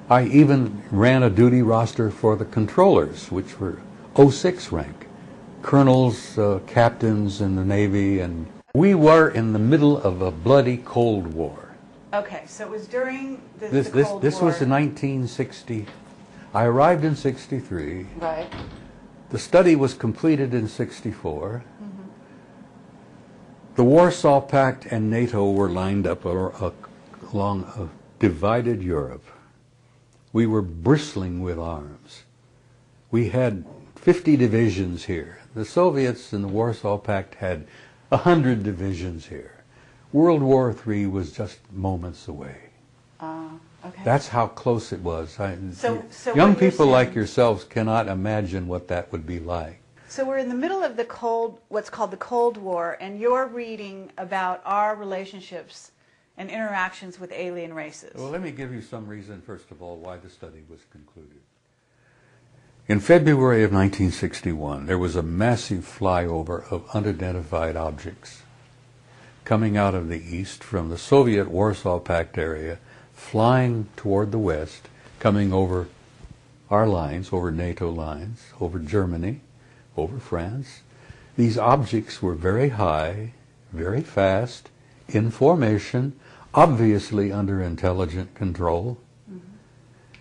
I even ran a duty roster for the controllers, which were 06 rank, colonels, captains in the Navy, and we were in the middle of a bloody Cold War. Okay, so it was during the Cold War. This was in 1960. I arrived in 63. Right. The study was completed in 64. The Warsaw Pact and NATO were lined up along a divided Europe. We were bristling with arms. We had 50 divisions here. The Soviets and the Warsaw Pact had 100 divisions here. World War III was just moments away. Okay. That's how close it was. So young people like yourselves cannot imagine what that would be like. So we're in the middle of what's called the Cold War, and you're reading about our relationships and interactions with alien races. Well, let me give you some reason, first of all, why the study was concluded. In February of 1961, there was a massive flyover of unidentified objects coming out of the east from the Soviet Warsaw Pact area, flying toward the west, coming over our lines, over NATO lines, over Germany, over France. These objects were very high, very fast, in formation, obviously under intelligent control.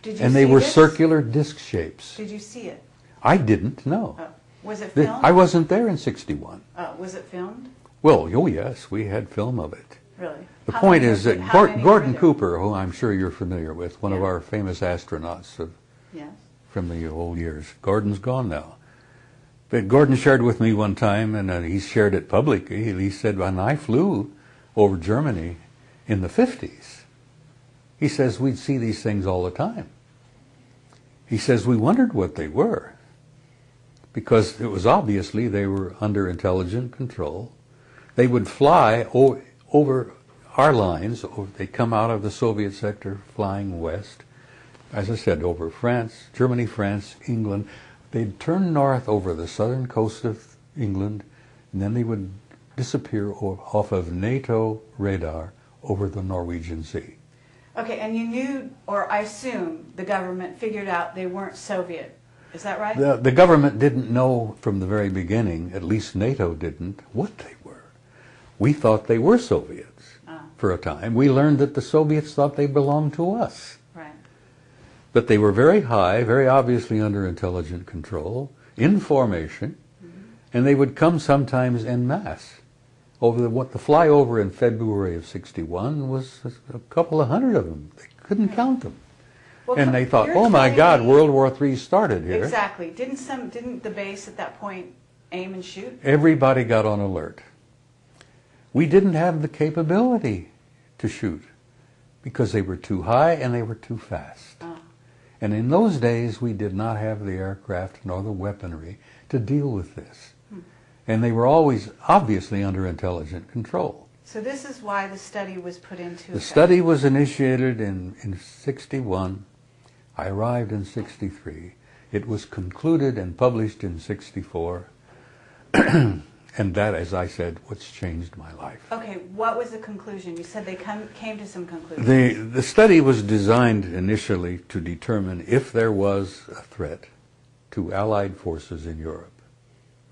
Did you and they see were this? Circular disc shapes. Did you see it? I didn't, no. Oh. Was it filmed? I wasn't there in 61. Was it filmed? Well, oh yes, we had film of it. Really? The point is that Gordon Cooper, who I'm sure you're familiar with, one of our famous astronauts from the old years, Gordon's gone now. But Gordon shared with me one time, and he shared it publicly, he said, when I flew over Germany in the 50s, he says we'd see these things all the time. He says we wondered what they were, because it was obviously they were under intelligent control. They would fly over our lines. They'd come out of the Soviet sector flying west, as I said, over France, Germany, France, England. They'd turn north over the southern coast of England, and then they would disappear off of NATO radar over the Norwegian Sea. Okay, and you knew, or I assume, the government figured out they weren't Soviet. Is that right? The government didn't know from the very beginning, at least NATO didn't, what they were. We thought they were Soviets for a time. We learned that the Soviets thought they belonged to us. Right. But they were very high, very obviously under intelligent control, in formation, and they would come sometimes en masse. The flyover in February of 61 was a couple of hundred of them. They couldn't count them. Well, and they thought, oh my God, World War III started here. Exactly. Didn't the base at that point aim and shoot? Everybody got on alert. We didn't have the capability to shoot because they were too high and they were too fast. And in those days, we did not have the aircraft nor the weaponry to deal with this. And they were always obviously under intelligent control. So this is why the study was put into effect. The study was initiated in 61. I arrived in 63. It was concluded and published in 64. And that, as I said, what's changed my life. Okay, what was the conclusion? You said they came to some conclusion. The study was designed initially to determine if there was a threat to Allied forces in Europe.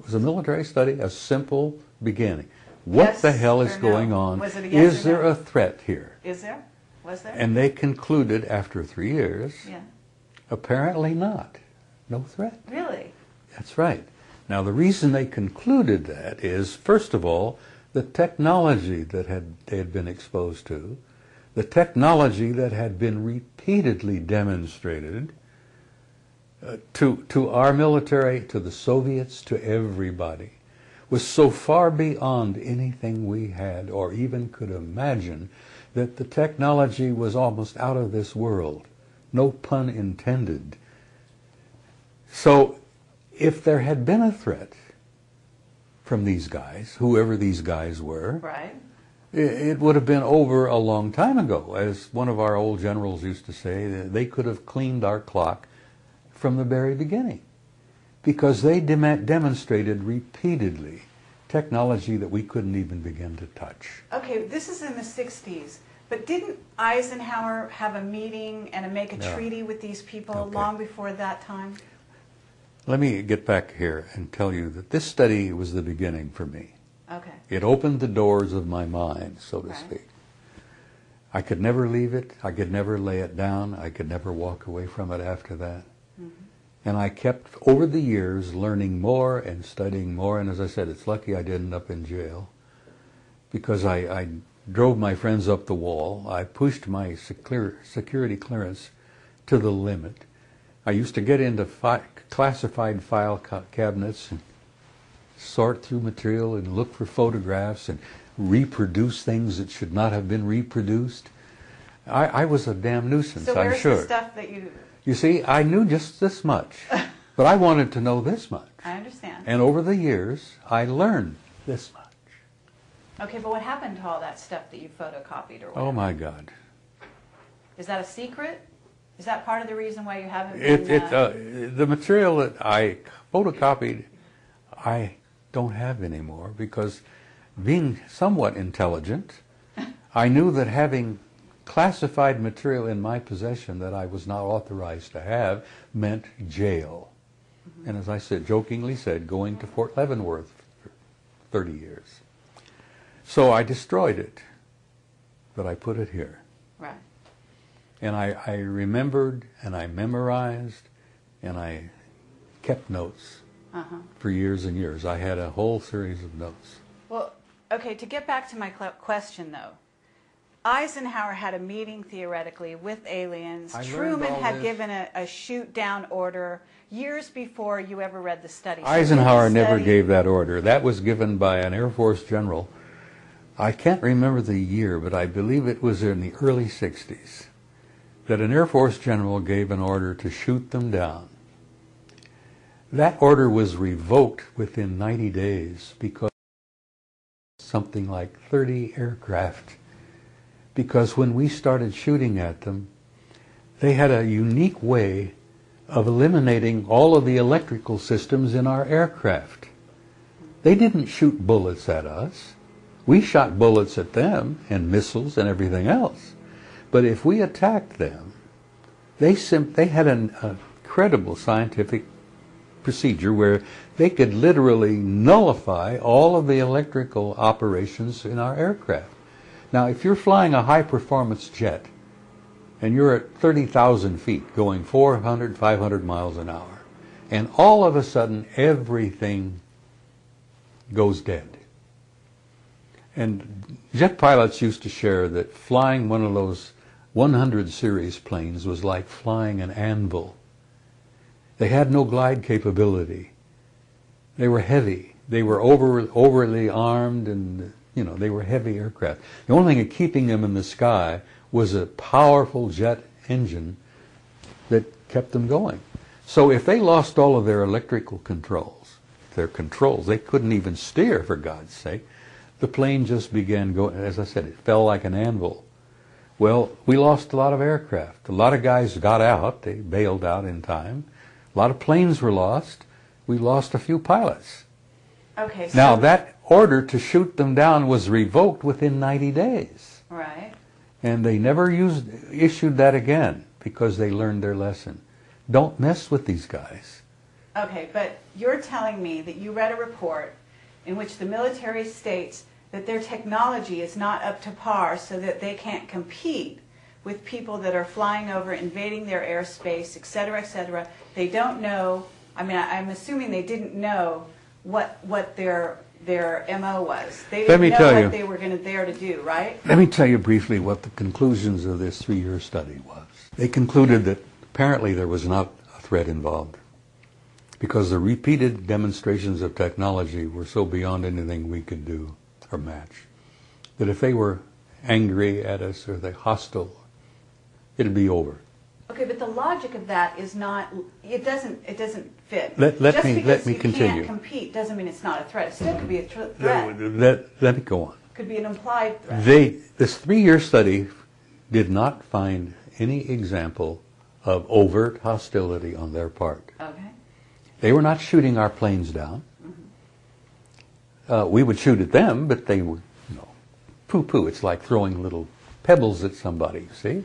It was a military study, a simple beginning. What the hell is going on? Was it a yes is there a threat here? Is there? Was there? And they concluded after 3 years, apparently not. No threat. Really? That's right. Now the reason they concluded that is, first of all, the technology that they had been exposed to, the technology that had been repeatedly demonstrated to our military, to the Soviets, to everybody, was so far beyond anything we had or even could imagine that the technology was almost out of this world. No pun intended. So if there had been a threat from these guys, whoever these guys were, it would have been over a long time ago. As one of our old generals used to say, they could have cleaned our clock from the very beginning, because they demonstrated repeatedly technology that we couldn't even begin to touch. Okay, this is in the 60s, But didn't Eisenhower have a meeting and make a treaty with these people long before that time? Let me get back here and tell you that this study was the beginning for me. Okay. It opened the doors of my mind, so to speak. I could never leave it. I could never lay it down. I could never walk away from it after that. And I kept, over the years, learning more and studying more. And as I said, it's lucky I didn't end up in jail, because I drove my friends up the wall. I pushed my security clearance to the limit. I used to get into classified file cabinets and sort through material and look for photographs and reproduce things that should not have been reproduced. I was a damn nuisance, I'm sure. So where's the stuff that you... You see, I knew just this much, but I wanted to know this much. I understand. And over the years, I learned this much. Okay, but what happened to all that stuff that you photocopied or whatever? Oh my God. Is that a secret? Is that part of the reason why you haven't been... The material that I photocopied, I don't have anymore, because being somewhat intelligent, I knew that having classified material in my possession that I was not authorized to have meant jail. And as I said, jokingly said, going to Fort Leavenworth for 30 years. So I destroyed it, but I put it here. Right. And I remembered, and I memorized, and I kept notes for years and years. I had a whole series of notes. Well, okay, to get back to my question, though. Eisenhower had a meeting, theoretically, with aliens. Truman had given a shoot-down order years before you ever read the study. Eisenhower never gave that order. That was given by an Air Force general. I can't remember the year, but I believe it was in the early 60s, that an Air Force general gave an order to shoot them down. That order was revoked within 90 days because something like 30 aircraft. Because when we started shooting at them, they had a unique way of eliminating all of the electrical systems in our aircraft. They didn't shoot bullets at us. We shot bullets at them and missiles and everything else. But if we attacked them, they had an incredible scientific procedure where they could literally nullify all of the electrical operations in our aircraft. Now, if you're flying a high-performance jet and you're at 30,000 feet going 400, 500 miles an hour, and all of a sudden everything goes dead. And jet pilots used to share that flying one of those 100 series planes was like flying an anvil. They had no glide capability. They were heavy. They were overly armed, and they were heavy aircraft. The only thing keeping them in the sky was a powerful jet engine that kept them going. So if they lost all of their electrical controls, they couldn't even steer, for God's sake. The plane just began going, as I said, it fell like an anvil. Well, we lost a lot of aircraft. A lot of guys got out. They bailed out in time. A lot of planes were lost. We lost a few pilots. Okay. So now, that order to shoot them down was revoked within 90 days. Right. And they never issued that again because they learned their lesson. Don't mess with these guys. Okay, but you're telling me that you read a report in which the military states that their technology is not up to par, so that they can't compete with people that are flying over, invading their airspace, et cetera, et cetera. They don't know, I'm assuming they didn't know what their MO was. They didn't know what they were there to do, right? Let me tell you briefly what the conclusions of this 3-year study was. They concluded that apparently there was not a threat involved, because the repeated demonstrations of technology were so beyond anything we could do or match, that if they were angry at us or they're hostile, it'd be over. Okay, but the logic of that is not, it doesn't fit. Let me Just because continue. you can't compete doesn't mean it's not a threat. It still could be a threat. Let me go on. Could be an implied threat. This 3-year study did not find any example of overt hostility on their part. Okay. They were not shooting our planes down. We would shoot at them, but they were, poo-poo. It's like throwing little pebbles at somebody, see?